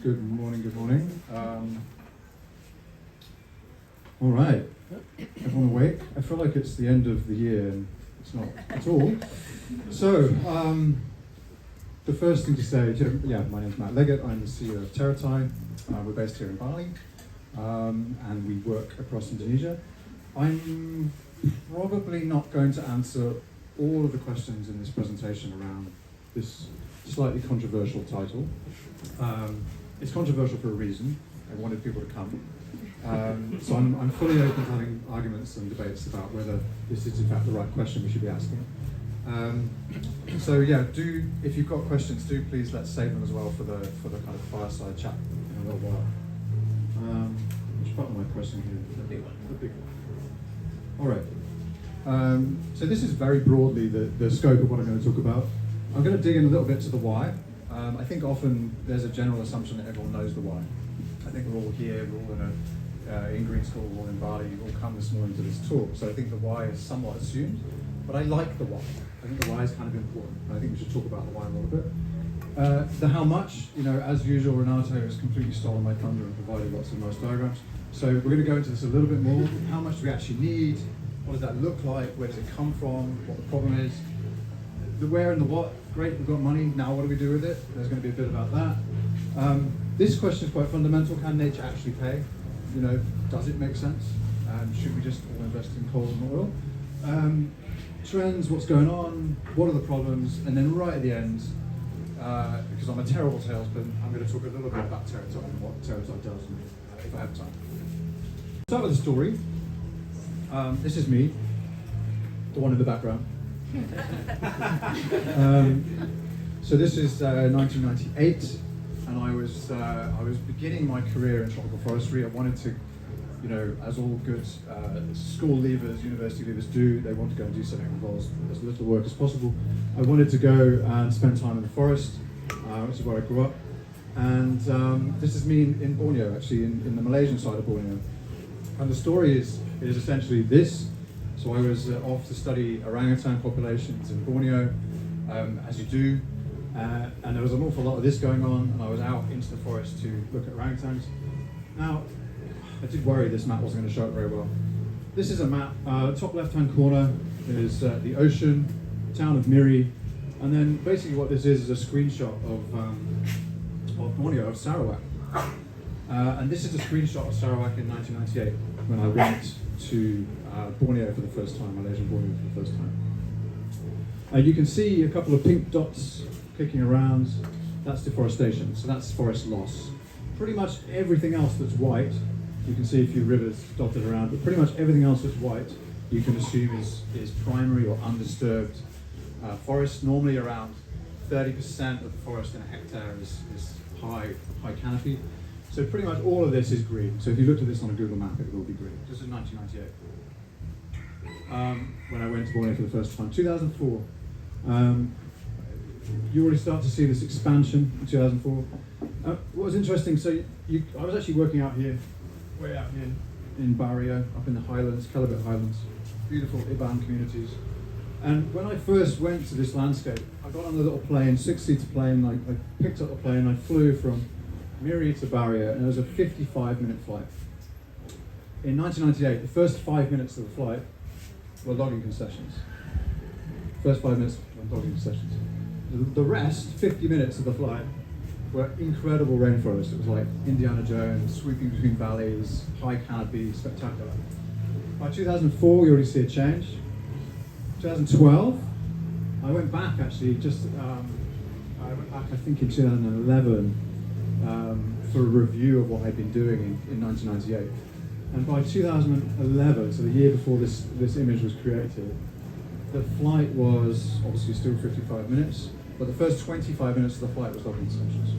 Good morning, good morning. All right, everyone awake? I feel like it's the end of the year and it's not at all. So, the first thing to say, my name's Matt Leggett, I'm the CEO of Terratai. We're based here in Bali and we work across Indonesia. I'm probably not going to answer all of the questions in this presentation around this slightly controversial title. It's controversial for a reason. I wanted people to come. So I'm fully open to having arguments and debates about whether this is in fact the right question we should be asking. If you've got questions, please let's save them as well for the kind of fireside chat in a little while. Which part of my question here? The big one. The big one. All right. So this is very broadly the scope of what I'm going to talk about. I'm going to dig in a little bit to the why. I think often there's a general assumption that everyone knows the why. I think we're all here, we're all in green school, we're all in Bali, we've all come this morning to this talk, so I think the why is somewhat assumed, but I like the why. I think the why is kind of important, and I think we should talk about the why a little bit. The how much, as usual, Renato has completely stolen my thunder and provided lots of nice diagrams. So we're going to go into this a little bit more. How much do we actually need? What does that look like? Where does it come from? What the problem is? The where and the what. Great, we've got money, now what do we do with it? There's going to be a bit about that. This question is quite fundamental. Can nature actually pay? Does it make sense? Should we just all invest in coal and oil? Trends, what's going on? What are the problems? And then right at the end, because I'm a terrible salesman, I'm going to talk a little bit about Terratai and what Terratai does, if I have time. Start with a story. This is me, the one in the background. So this is 1998, and I was beginning my career in tropical forestry. I wanted to, as all good school leavers, university leavers do, they want to go and do something that involves as little work as possible. I wanted to go and spend time in the forest, which is where I grew up. And this is me in Borneo, actually, in the Malaysian side of Borneo. And the story is essentially this. So I was off to study orangutan populations in Borneo, as you do, and there was an awful lot of this going on, and I was out into the forest to look at orangutans. Now, I did worry this map wasn't going to show it very well. This is a map. Top left-hand corner is the ocean, town of Miri, and then basically what this is a screenshot of Borneo, of Sarawak. And this is a screenshot of Sarawak in 1998 when I went to Borneo for the first time, Malaysian Borneo for the first time. You can see a couple of pink dots kicking around. That's deforestation, so that's forest loss. Pretty much everything else that's white, you can see a few rivers dotted around, but pretty much everything else that's white you can assume is primary or undisturbed forest. Normally around 30% of the forest in a hectare is high canopy. So pretty much all of this is green. So if you looked at this on a Google map, it would all be green. This is 1998. When I went to Borneo for the first time. 2004. You already start to see this expansion in 2004. What was interesting, I was actually working out here, way out here in Barrio, up in the highlands, Kelabit Highlands. Beautiful Iban communities. And when I first went to this landscape, I got on a little plane, 6-seater plane, I picked up the plane, I flew from Miri to Barrio, and it was a 55-minute flight. In 1998, the first 5 minutes of the flight were logging concessions. First 5 minutes were logging concessions. The rest, 50 minutes of the flight, were incredible rainforest. It was like Indiana Jones, sweeping between valleys, high canopy, spectacular. By 2004, we already see a change. 2012, I went back actually, I think in 2011, for a review of what I'd been doing in 1998. And by 2011, so the year before this image was created, the flight was obviously still 55 minutes, but the first 25 minutes of the flight was logging concessions.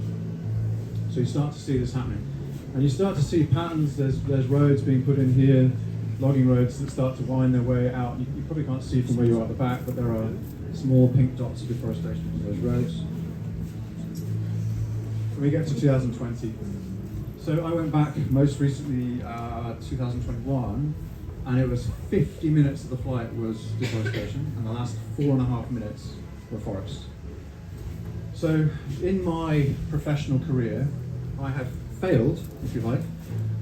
So you start to see this happening. And you start to see patterns, there's roads being put in here, logging roads that start to wind their way out. You probably can't see from where you are at the back, but there are small pink dots of deforestation on those roads. We get to 2020. So I went back most recently 2021, and it was 50 minutes of the flight was deforestation, and the last 4.5 minutes were forest. So in my professional career, I have failed, if you like,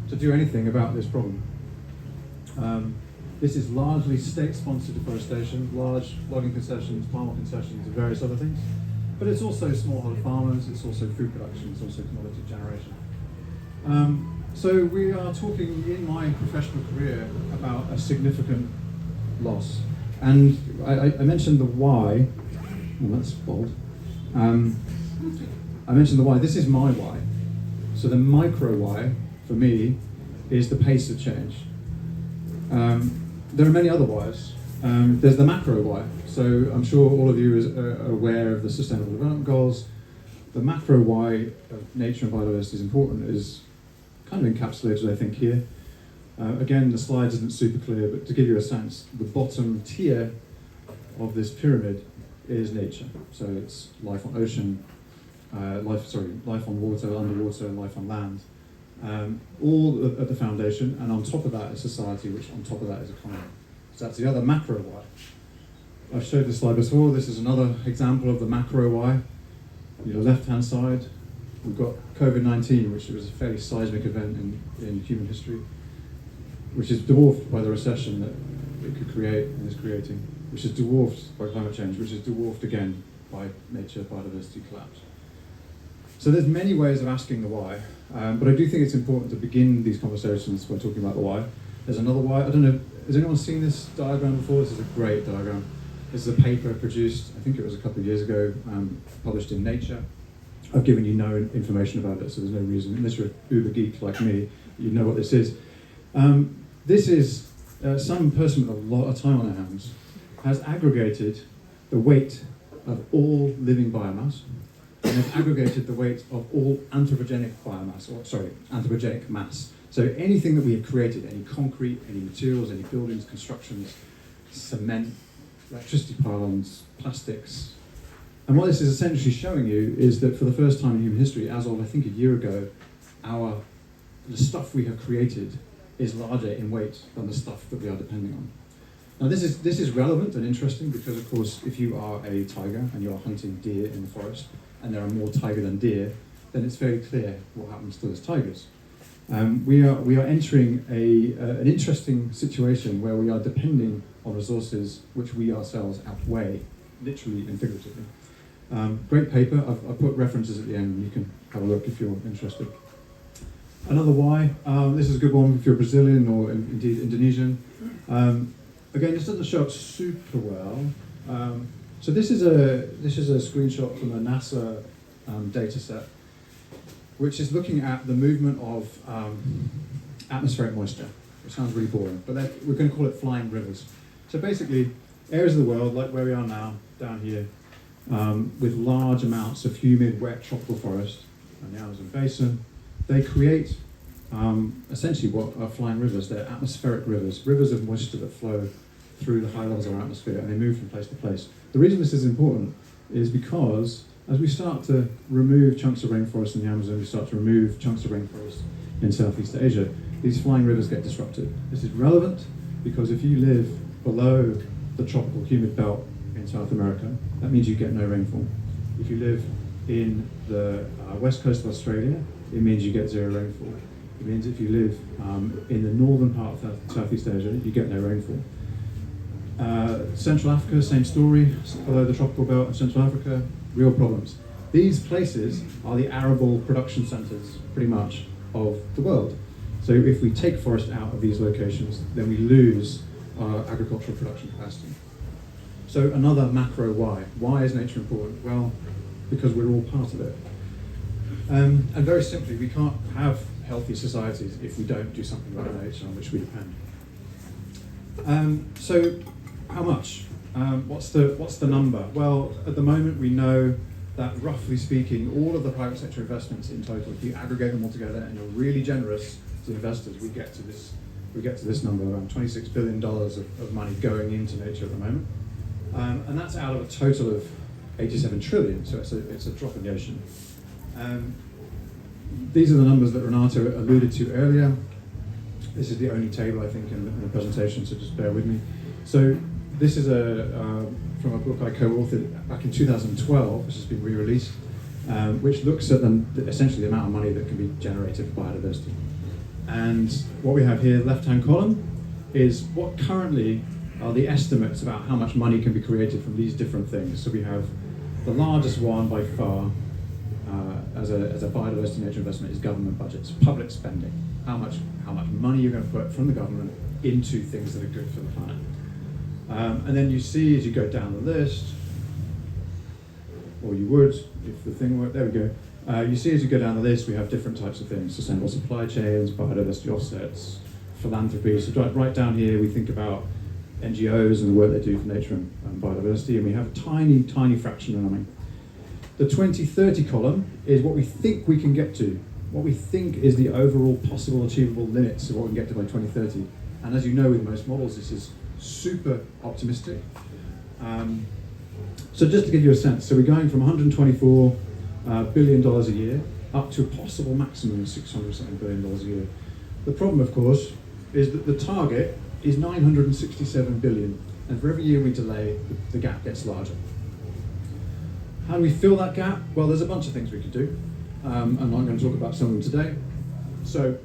to do anything about this problem. This is largely state-sponsored deforestation, large logging concessions, palm oil concessions, and various other things. But it's also smallholder farmers, it's also food production, it's also commodity generation. So we are talking in my professional career about a significant loss. And I mentioned the why, well that's bold. I mentioned the why, this is my why. So the micro why, for me, is the pace of change. There are many other whys. There's the macro why. So I'm sure all of you are aware of the Sustainable Development Goals. The macro why of nature and biodiversity is important is kind of encapsulated, I think, here. Again, the slide isn't super clear, but to give you a sense, the bottom tier of this pyramid is nature. So it's life on ocean, life on water, underwater, and life on land. All at the foundation, and on top of that is society, which on top of that is economy. So that's the other macro why. I've showed this slide before. This is another example of the macro why. Left-hand side, we've got COVID-19, which was a fairly seismic event in human history, which is dwarfed by the recession that it could create and is creating, which is dwarfed by climate change, which is dwarfed again by nature biodiversity collapse. So there's many ways of asking the why, but I do think it's important to begin these conversations by talking about the why. There's another why. I don't know, has anyone seen this diagram before? This is a great diagram. This is a paper produced, I think it was a couple of years ago, published in Nature. I've given you no information about it, so there's no reason, unless you're an uber geek like me, you know what this is. This is some person with a lot of time on their hands has aggregated the weight of all living biomass, and has aggregated the weight of all anthropogenic biomass, anthropogenic mass. So anything that we have created, any concrete, any materials, any buildings, constructions, cement, electricity pylons, plastics. And what this is essentially showing you is that for the first time in human history, as of I think a year ago, the stuff we have created is larger in weight than the stuff that we are depending on. Now this is relevant and interesting because, of course, if you are a tiger and you are hunting deer in the forest, and there are more tiger than deer, then it's very clear what happens to those tigers. We are entering an interesting situation where we are depending on resources which we ourselves outweigh, literally and figuratively. Great paper. I've put references at the end, and you can have a look if you're interested. Another why. This is a good one if you're Brazilian or indeed Indonesian. Again, this doesn't show up super well. So this is a screenshot from a NASA data set, which is looking at the movement of atmospheric moisture, which sounds really boring, but we're going to call it flying rivers. So basically, areas of the world, like where we are now, down here, with large amounts of humid, wet tropical forest, and the Amazon basin, they create essentially what are flying rivers. They're atmospheric rivers, rivers of moisture that flow through the high levels of our atmosphere, and they move from place to place. The reason this is important is because as we start to remove chunks of rainforest in the Amazon, we start to remove chunks of rainforest in Southeast Asia, these flying rivers get disrupted. This is relevant because if you live below the tropical humid belt in South America, that means you get no rainfall. If you live in the west coast of Australia, it means you get zero rainfall. It means if you live in the northern part of Southeast Asia, you get no rainfall. Central Africa, same story, below the tropical belt in Central Africa, real problems. These places are the arable production centres, pretty much, of the world. So if we take forest out of these locations, then we lose our agricultural production capacity. So another macro why. Why is nature important? Well, because we're all part of it. And very simply, we can't have healthy societies if we don't do something about nature on which we depend. So how much? What's the number? Well, at the moment we know that roughly speaking, all of the private sector investments in total, if you aggregate them all together and you're really generous to investors, we get to this number, around $26 billion of money going into nature at the moment. And that's out of a total of 87 trillion, so it's a drop in the ocean. These are the numbers that Renato alluded to earlier. This is the only table, I think, in the presentation, so just bear with me. So this is from a book I co-authored back in 2012, which has been re-released. which looks at essentially the amount of money that can be generated for biodiversity. And what we have here, the left-hand column, is what currently are the estimates about how much money can be created from these different things. So we have the largest one by far as a biodiversity nature investment is government budgets, public spending. How much money you're going to put from the government into things that are good for the planet. And then you see as you go down the list, or you would if the thing worked, there we go. You see as you go down the list we have different types of things: sustainable supply chains, biodiversity offsets, philanthropy. So right down here we think about NGOs and the work they do for nature and biodiversity, and we have a tiny, tiny fraction remaining. The 2030 column is what we think we can get to, what we think is the overall possible achievable limits of what we can get to by 2030. And as you know, with most models, this is super optimistic. So just to give you a sense, so we're going from $124 billion a year up to a possible maximum of $600 billion a year. The problem, of course, is that the target is 967 billion, and for every year we delay, the gap gets larger. How do we fill that gap? Well, there's a bunch of things we could do, and I'm going to talk about some of them today. So,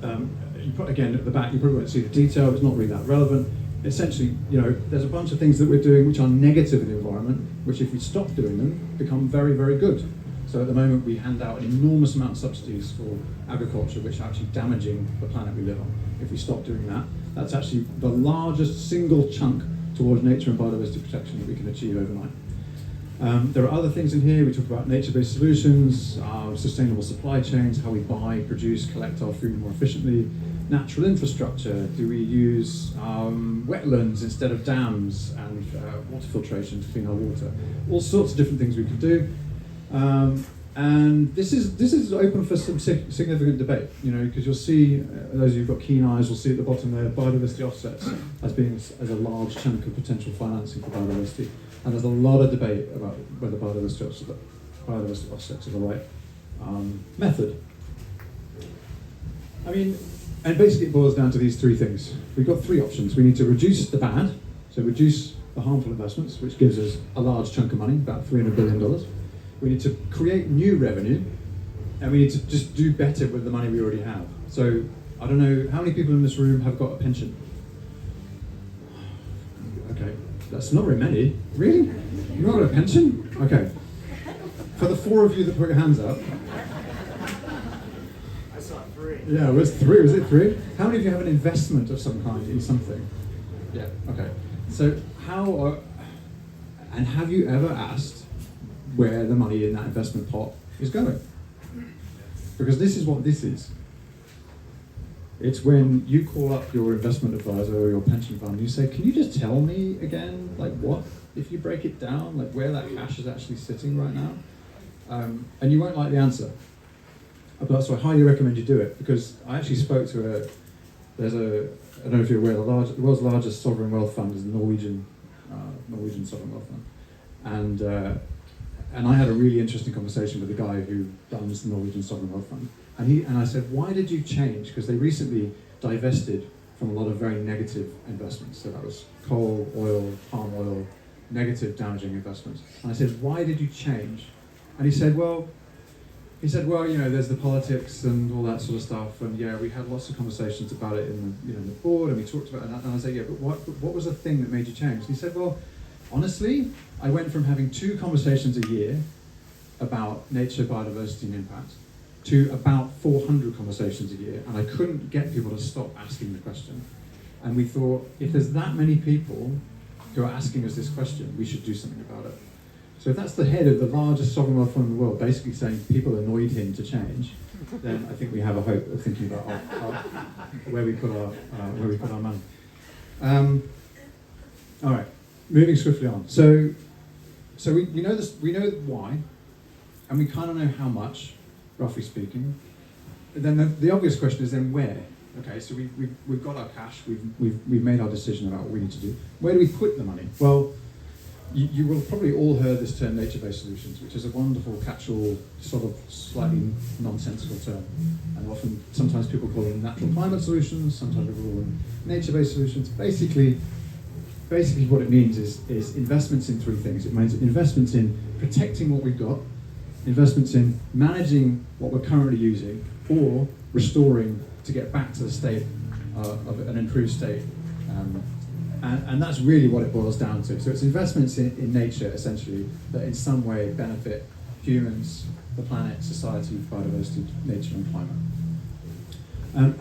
again, at the back, you probably won't see the detail, it's not really that relevant. Essentially, there's a bunch of things that we're doing which are negative in the environment, which if we stop doing them, become very, very good. So at the moment, we hand out an enormous amount of subsidies for agriculture, which are actually damaging the planet we live on. If we stop doing that, that's actually the largest single chunk towards nature and biodiversity protection that we can achieve overnight. There are other things in here. We talk about nature-based solutions, sustainable supply chains, how we buy, produce, collect our food more efficiently, natural infrastructure. Do we use wetlands instead of dams, and water filtration to clean our water? All sorts of different things we could do. And this is open for some significant debate, because you'll see, those of you who've got keen eyes will see at the bottom there, biodiversity offsets as a large chunk of potential financing for biodiversity. And there's a lot of debate about whether biodiversity offsets are the right method. And basically it boils down to these three things. We've got three options. We need to reduce the bad, so reduce the harmful investments, which gives us a large chunk of money, about $300 billion. We need to create new revenue, and we need to just do better with the money we already have. So, I don't know, how many people in this room have got a pension? Okay, that's not very many. Really? You've not got a pension? Okay. For the four of you that put your hands up. I saw three. Yeah, it was three. Was it three? How many of you have an investment of some kind in something? Yeah, okay. So, and have you ever asked where the money in that investment pot is going? Because this is what this is. It's when you call up your investment advisor or your pension fund, you say, can you just tell me again, what, if you break it down, where that cash is actually sitting right now? And you won't like the answer. So I highly recommend you do it, because I actually spoke to I don't know if you're aware, the world's largest sovereign wealth fund is the Norwegian sovereign wealth fund. And I had a really interesting conversation with the guy who runs the Norwegian Sovereign Wealth Fund. And I said, why did you change? Because they recently divested from a lot of very negative investments. So that was coal, oil, palm oil, negative, damaging investments. And I said, why did you change? And he said, well, there's the politics and all that sort of stuff. And yeah, we had lots of conversations about it in the board, and we talked about it. And I said, yeah, but what was the thing that made you change? And he said, well, honestly, I went from having 2 conversations a year about nature, biodiversity, and impact to about 400 conversations a year, and I couldn't get people to stop asking the question. And we thought, if there's that many people who are asking us this question, we should do something about it. So if that's the head of the largest sovereign wealth fund in the world basically saying people annoyed him to change, then I think we have a hope of thinking about where we put our money. All right. Moving swiftly on. So we know this. We know why, and we kind of know how much, roughly speaking. And then the obvious question is then where. Okay, so we've got our cash. We've made our decision about what we need to do. Where do we put the money? Well, you will probably all heard this term nature-based solutions, which is a wonderful catch-all, sort of slightly nonsensical term. And sometimes people call them natural climate solutions. Sometimes people call them nature-based solutions. Basically what it means is investments in 3 things. It means investments in protecting what we've got, investments in managing what we're currently using or restoring to get back to the state of an improved state. And that's really what it boils down to. So it's investments in nature, essentially, that in some way benefit humans, the planet, society, biodiversity, nature and climate.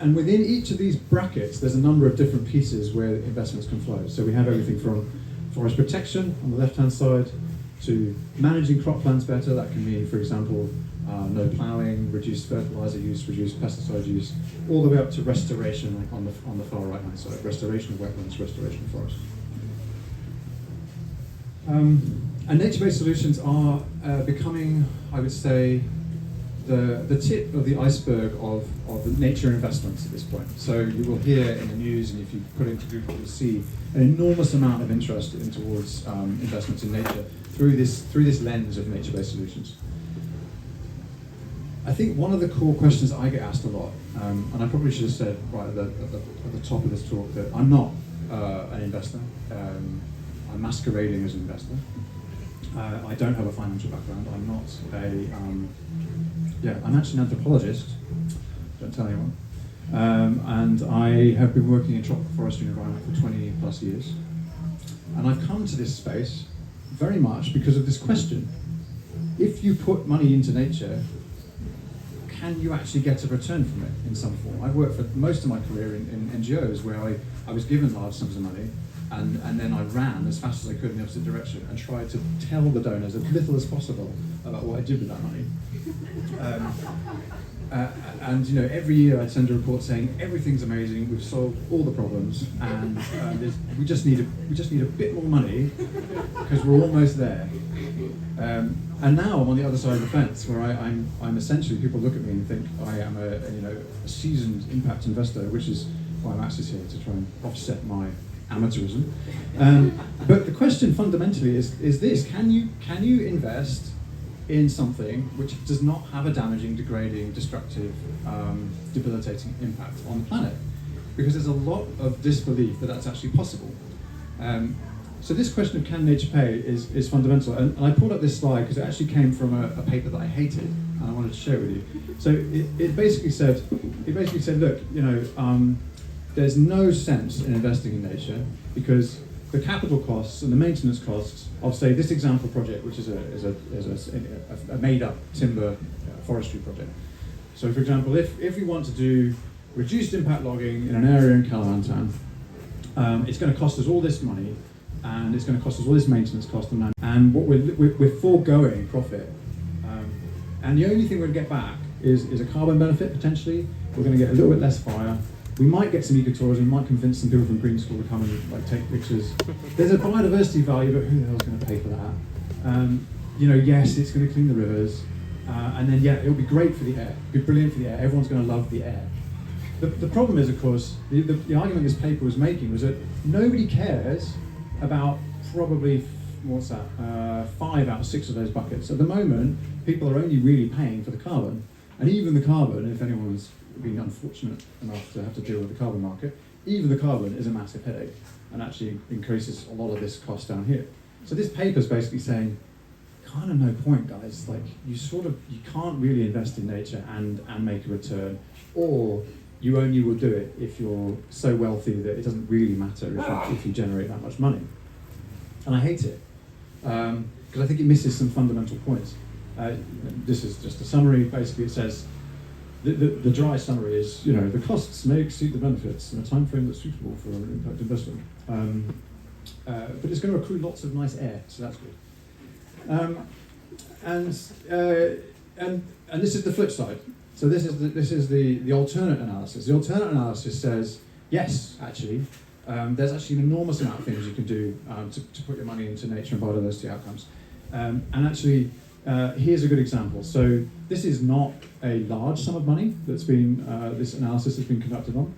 And within each of these brackets, there's a number of different pieces where investments can flow. So we have everything from forest protection on the left-hand side to managing croplands better. That can mean, for example, no ploughing, reduced fertilizer use, reduced pesticide use, all the way up to restoration, like on the far right-hand side, restoration of wetlands, restoration of forests. And nature-based solutions are becoming, I would say, the tip of the iceberg of the nature investments at this point. So you will hear in the news, and if you put it into Google, you'll see an enormous amount of interest towards investments in nature through this lens of nature-based solutions. I think one of the core questions I get asked a lot, and I probably should have said right at the top of this talk that I'm not an investor. I'm masquerading as an investor. I don't have a financial background. I'm not I'm actually an anthropologist. Don't tell anyone. And I have been working in tropical forestry and environment for 20 plus years. And I've come to this space very much because of this question. If you put money into nature, can you actually get a return from it in some form? I've worked for most of my career in NGOs where I was given large sums of money and then I ran as fast as I could in the opposite direction and tried to tell the donors as little as possible about what I did with that money. And every year I'd send a report saying everything's amazing, we've solved all the problems, and we just need a bit more money because we're almost there. And now I'm on the other side of the fence, where I'm essentially, people look at me and think I am a seasoned impact investor, which is why I'm actually here to try and offset my amateurism. But the question fundamentally is this: can you invest in something which does not have a damaging, degrading, destructive, debilitating impact on the planet? Because there's a lot of disbelief that that's actually possible. So this question of can nature pay is fundamental. And I pulled up this slide because it actually came from a paper that I hated, and I wanted to share with you. So it basically said, look, there's no sense in investing in nature because the capital costs and the maintenance costs of, say, this example project, which is a made-up timber forestry project. So, for example, if we want to do reduced impact logging in an area in Kalimantan, it's going to cost us all this money, and it's going to cost us all this maintenance cost, and what we're foregoing profit. And the only thing we're going to get back is a carbon benefit, potentially. We're going to get a little bit less fire. We might get some ecotourism, we might convince some people from Green School to come and take pictures. There's a biodiversity value, but who the hell's going to pay for that? Yes, it's going to clean the rivers, and then it'll be great for the air, it'll be brilliant for the air, everyone's going to love the air. The problem is, of course, the argument this paper was making was that nobody cares about probably, 5 out of 6 of those buckets. At the moment, people are only really paying for the carbon, and even the carbon, if anyone's been unfortunate enough to have to deal with the carbon market, even the carbon is a massive headache and actually increases a lot of this cost down here. So this paper is basically saying, kind of no point, guys. Like you can't really invest in nature and make a return, or you only will do it if you're so wealthy that it doesn't really matter if you generate that much money. And I hate it because I think it misses some fundamental points. This is just a summary. Basically, it says. The dry summary is, the costs may exceed the benefits in a time frame that's suitable for an impact investment. But it's going to accrue lots of nice air, so that's good. And this is the flip side. So this is the alternate analysis. The alternate analysis says, yes, actually, there's actually an enormous amount of things you can do to put your money into nature and biodiversity outcomes. And actually, here's a good example. So this is not a large sum of money that's been, this analysis has been conducted on.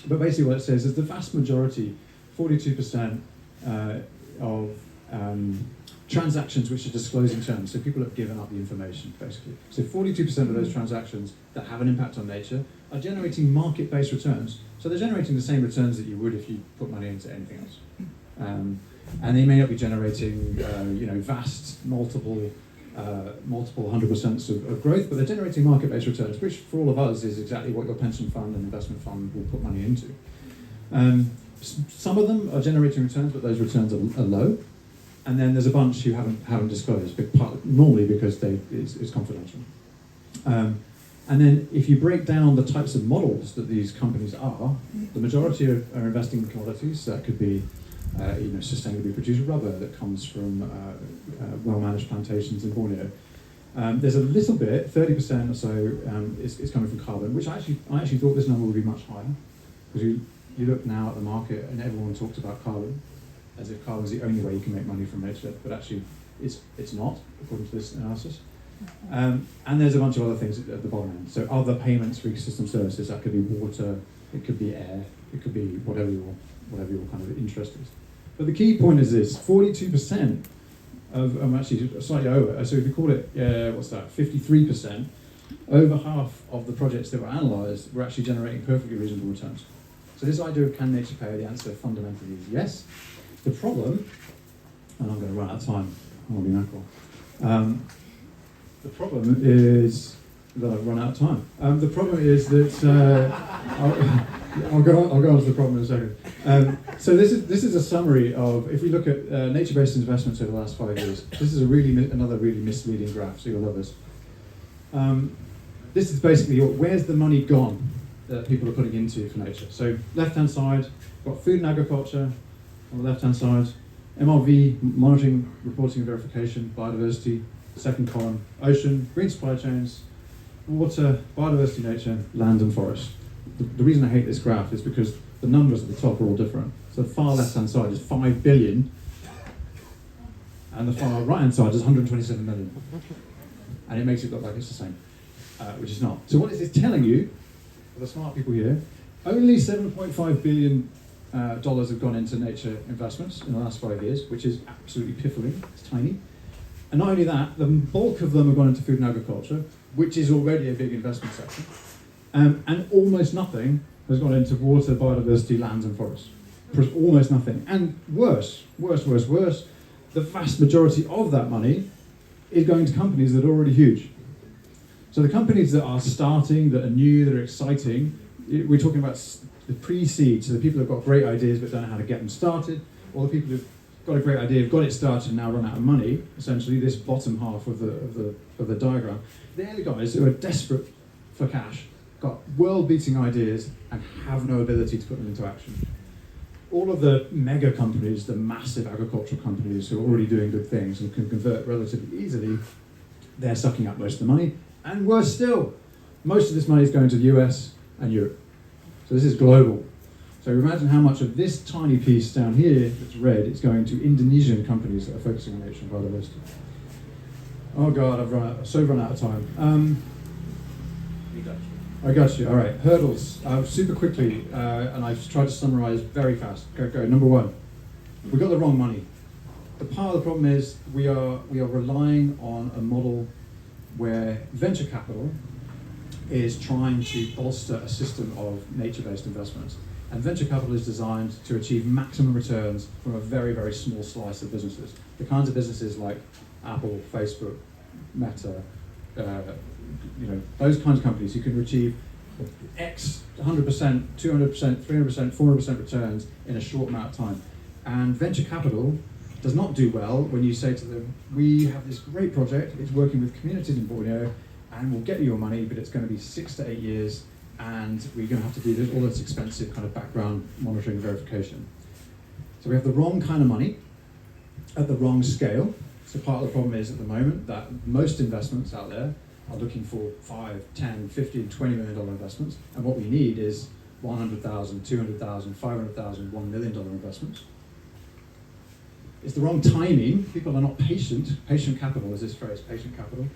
But basically what it says is the vast majority, 42% of transactions which are disclosing terms, so people have given up the information, basically. So 42% of those transactions that have an impact on nature are generating market-based returns. So they're generating the same returns that you would if you put money into anything else. And they may not be generating, vast, multiple multiple 100% of growth, but they're generating market-based returns, which for all of us is exactly what your pension fund and investment fund will put money into. Some of them are generating returns, but those returns are low. And then there's a bunch who haven't disclosed, normally because it's confidential. And then if you break down the types of models that these companies are, the majority are investing in commodities. So that could be sustainably produced rubber that comes from well-managed plantations in Borneo. There's a little bit, 30% or so, is coming from carbon, which I actually thought this number would be much higher. Because you look now at the market and everyone talks about carbon, as if carbon is the only way you can make money from nature, but actually it's not, according to this analysis. And there's a bunch of other things at the bottom end. So other payments for ecosystem services, that could be water, it could be air, it could be whatever your kind of interest is. But the key point is this: 42% of, actually slightly over, so if you call it, 53%, over half of the projects that were analysed were actually generating perfectly reasonable returns. So this idea of can nature pay, the answer fundamentally is yes. The problem, and I'm going to run out of time, I'll be mackerel. The problem is that I've run out of time. The problem is that I'll go on to the problem in a second. So this is a summary of, if we look at nature-based investments over the last 5 years. This is another really misleading graph, so you'll love this. This is basically where's the money gone that people are putting into for nature. So left-hand side, got food and agriculture on the left-hand side, MRV, monitoring, reporting and verification, biodiversity. Second column, ocean, green supply chains, water, biodiversity, nature, land and forest. The reason I hate this graph is because the numbers at the top are all different. So the far left-hand side is 5 billion, and the far right-hand side is 127 million. And it makes it look like it's the same, which is not. So what is this telling you, for the smart people here? Only $7.5 billion have gone into nature investments in the last 5 years, which is absolutely piffling, it's tiny. And not only that, the bulk of them have gone into food and agriculture, which is already a big investment sector. And almost nothing has gone into water, biodiversity, lands and forests. Almost nothing. And worse, the vast majority of that money is going to companies that are already huge. So the companies that are starting, that are new, that are exciting, we're talking about the pre-seed, so the people who've got great ideas but don't know how to get them started, or the people who've got a great idea, have got it started and now run out of money, essentially, this bottom half of the diagram. They're the guys who are desperate for cash, got world-beating ideas, and have no ability to put them into action. All of the mega companies, the massive agricultural companies who are already doing good things and can convert relatively easily, they're sucking up most of the money. And worse still, most of this money is going to the US and Europe. So this is global. So imagine how much of this tiny piece down here that's red is going to Indonesian companies that are focusing on nature and biodiversity. Oh God, I've run out of time. I got you. All right, hurdles. Super quickly, and I've tried to summarize very fast. Go. Number one, we got the wrong money. The part of the problem is we are relying on a model where venture capital is trying to bolster a system of nature-based investments. And venture capital is designed to achieve maximum returns from a very, very small slice of businesses. The kinds of businesses like Apple, Facebook, Meta, those kinds of companies who can achieve X, 100%, 200%, 300%, 400% returns in a short amount of time. And venture capital does not do well when you say to them, we have this great project, it's working with communities in Borneo, and we'll get you your money, but it's going to be 6 to 8 years, and we're going to have to do all this expensive kind of background monitoring and verification. So we have the wrong kind of money at the wrong scale. So part of the problem is at the moment that most investments out there are looking for 5, 10, 15, $20 million investments, and what we need is 100,000, 200,000, 500,000, $1 million investments. It's the wrong timing. People are not patient. Patient capital is this phrase, patient capital.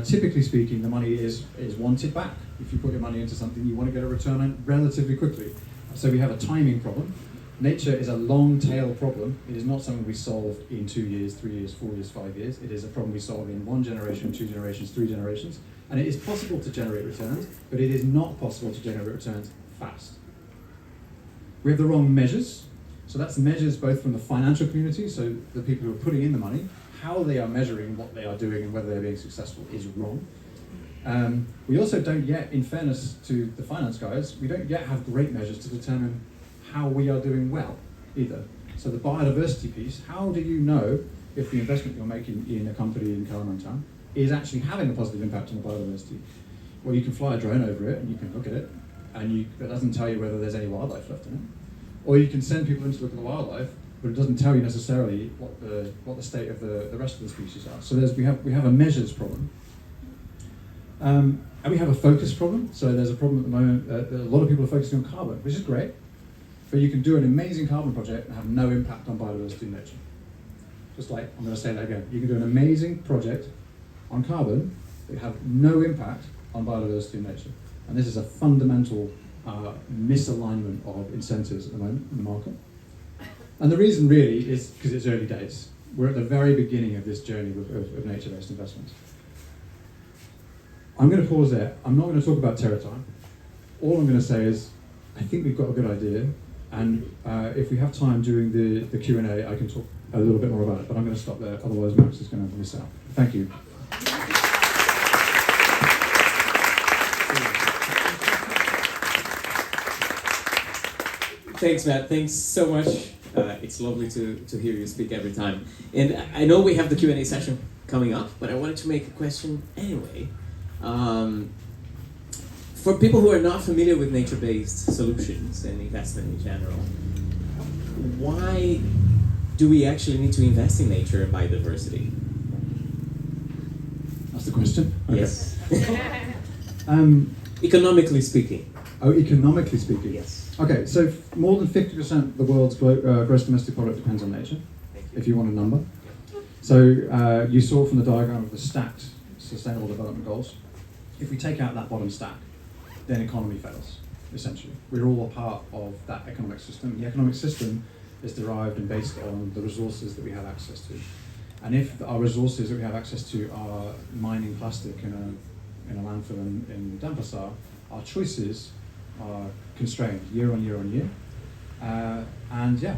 Typically speaking, the money is wanted back. If you put your money into something, you want to get a return on it relatively quickly. So we have a timing problem. Nature is a long tail problem. It is not something we solve in 2 years, 3 years, 4 years, 5 years. It is a problem we solve in 1 generation, 2 generations, 3 generations. And it is possible to generate returns, but it is not possible to generate returns fast. We have the wrong measures. So that's measures both from the financial community, so the people who are putting in the money. how they are measuring what they are doing and whether they're being successful is wrong. We also don't yet, in fairness to the finance guys, we don't yet have great measures to determine how we are doing well either. So the biodiversity piece, how do you know if the investment you're making in a company in Kalimantan is actually having a positive impact on the biodiversity? Well, you can fly a drone over it and you can look at it, and that doesn't tell you whether there's any wildlife left in it. Or you can send people in to look at the wildlife, but it doesn't tell you necessarily what the state of the rest of the species are. So we have a measures problem. And we have a focus problem. So there's a problem at the moment that a lot of people are focusing on carbon, which is great, but you can do an amazing carbon project and have no impact on biodiversity and nature. Just like, I'm going to say that again, you can do an amazing project on carbon that have no impact on biodiversity and nature. And this is a fundamental misalignment of incentives at the moment in the market. And the reason really is because it's early days. We're at the very beginning of this journey of nature-based investments. I'm going to pause there. I'm not going to talk about Terratai. All I'm going to say is, I think we've got a good idea, and if we have time during the Q&A, I can talk a little bit more about it, but I'm going to stop there, otherwise Max is going to miss out. Thank you. Thanks, Matt. Thanks so much. It's lovely to hear you speak every time. And I know we have the Q&A session coming up, but I wanted to make a question anyway. For people who are not familiar with nature-based solutions and investment in general, why do we actually need to invest in nature and biodiversity? That's the question? Okay. Yes. Economically speaking. Oh, economically speaking? Yes. Okay, so more than 50% of the world's gross domestic product depends on nature, if you want a number. So you saw from the diagram of the stacked Sustainable Development Goals, if we take out that bottom stack, then economy fails, essentially. We're all a part of that economic system. The economic system is derived and based on the resources that we have access to. And if our resources that we have access to are mining plastic in a landfill in Denpasar, our choices are constrained year on year on year. And yeah,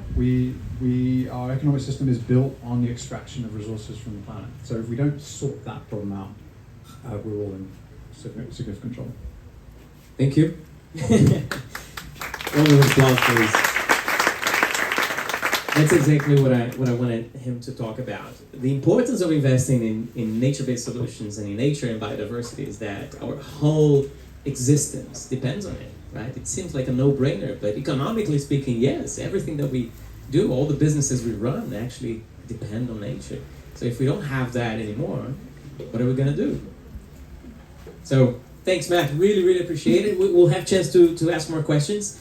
our economic system is built on the extraction of resources from the planet. So if we don't sort that problem out, we're all in significant trouble. Thank you. Round of applause, please. That's exactly what I wanted him to talk about. The importance of investing in nature-based solutions and in nature and biodiversity is that our whole existence depends on it, right? It seems like a no-brainer, but economically speaking, yes, everything that we do, all the businesses we run actually depend on nature. So if we don't have that anymore, what are we gonna do? So thanks, Matt. Really, really appreciate it. We'll have a chance to ask more questions.